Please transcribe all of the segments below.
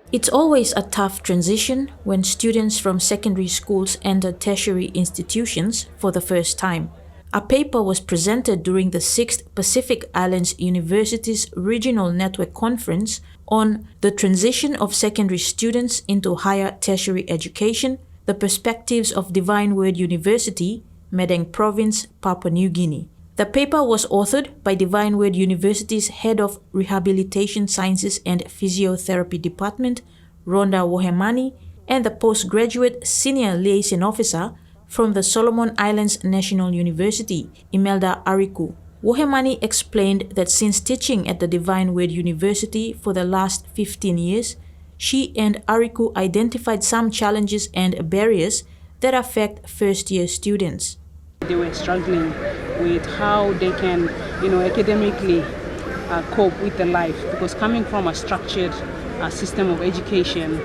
It's always a tough transition when students from secondary schools enter tertiary institutions for the first time. A paper was presented during the 6th Pacific Islands University's Regional Network Conference on the transition of secondary students into higher tertiary education, the perspectives of Divine Word University, Morobe Province, Papua New Guinea. The paper was authored by Divine Word University's Head of Rehabilitation Sciences and Physiotherapy Department, Rhonda Wohemani, and the postgraduate senior liaison officer from the Solomon Islands National University, Imelda Ariku. Wohemani explained that since teaching at the Divine Word University for the last 15 years, she and Ariku identified some challenges and barriers that affect first-year students. They were struggling with how they can, academically cope with the life, because coming from a structured system of education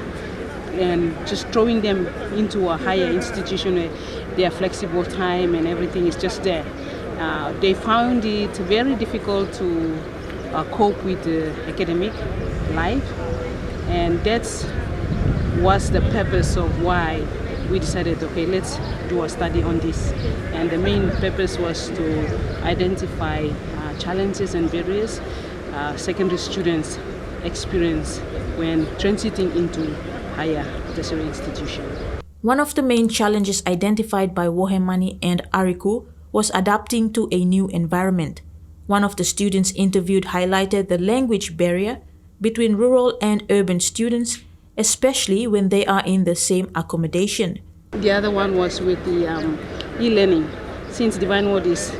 and just throwing them into a higher institution where their flexible time and everything is just there. They found it very difficult to cope with the academic life, and that was the purpose of why we decided, okay, let's do a study on this. And the main purpose was to identify challenges and barriers secondary students experience when transiting into higher tertiary institution. One of the main challenges identified by Wohemani and Ariku was adapting to a new environment. One of the students interviewed highlighted the language barrier between rural and urban students, especially when they are in the same accommodation. The other one was with the e-learning. Since Divine Word is,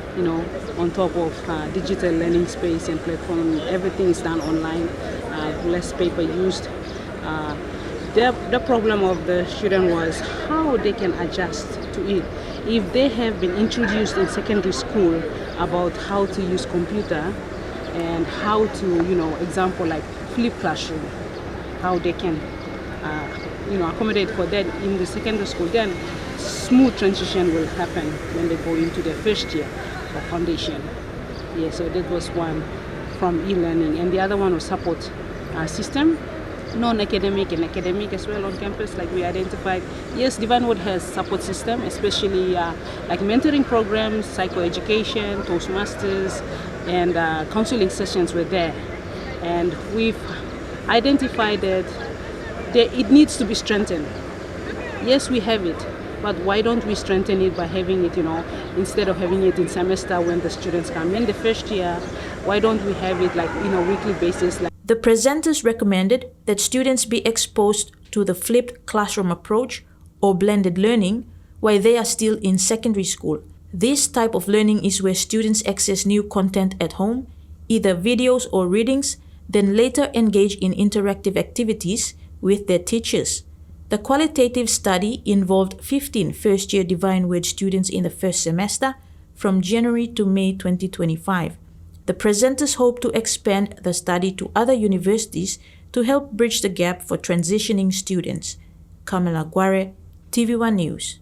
on top of digital learning space and platform, everything is done online, less paper used. The problem of the student was how they can adjust to it. If they have been introduced in secondary school about how to use computer and how to, example like flip classroom, how they can, accommodate for that in the secondary school, then smooth transition will happen when they go into their first year of foundation. Yeah, so that was one from e-learning, and the other one was support system, non-academic and academic as well on campus. Like we identified, yes, Divine Word has support system, especially like mentoring programs, psychoeducation, Toastmasters, and counseling sessions were there. And we've identified that it needs to be strengthened. Yes, we have it, but why don't we strengthen it by having it, instead of having it in semester when the students come in the first year, why don't we have it like, weekly basis? The presenters recommended that students be exposed to the flipped classroom approach or blended learning while they are still in secondary school. This type of learning is where students access new content at home, either videos or readings, then later engage in interactive activities with their teachers. The qualitative study involved 15 first-year Divine Word students in the first semester from January to May 2025. The presenters hope to expand the study to other universities to help bridge the gap for transitioning students. Kamala Guare, TVWAN News.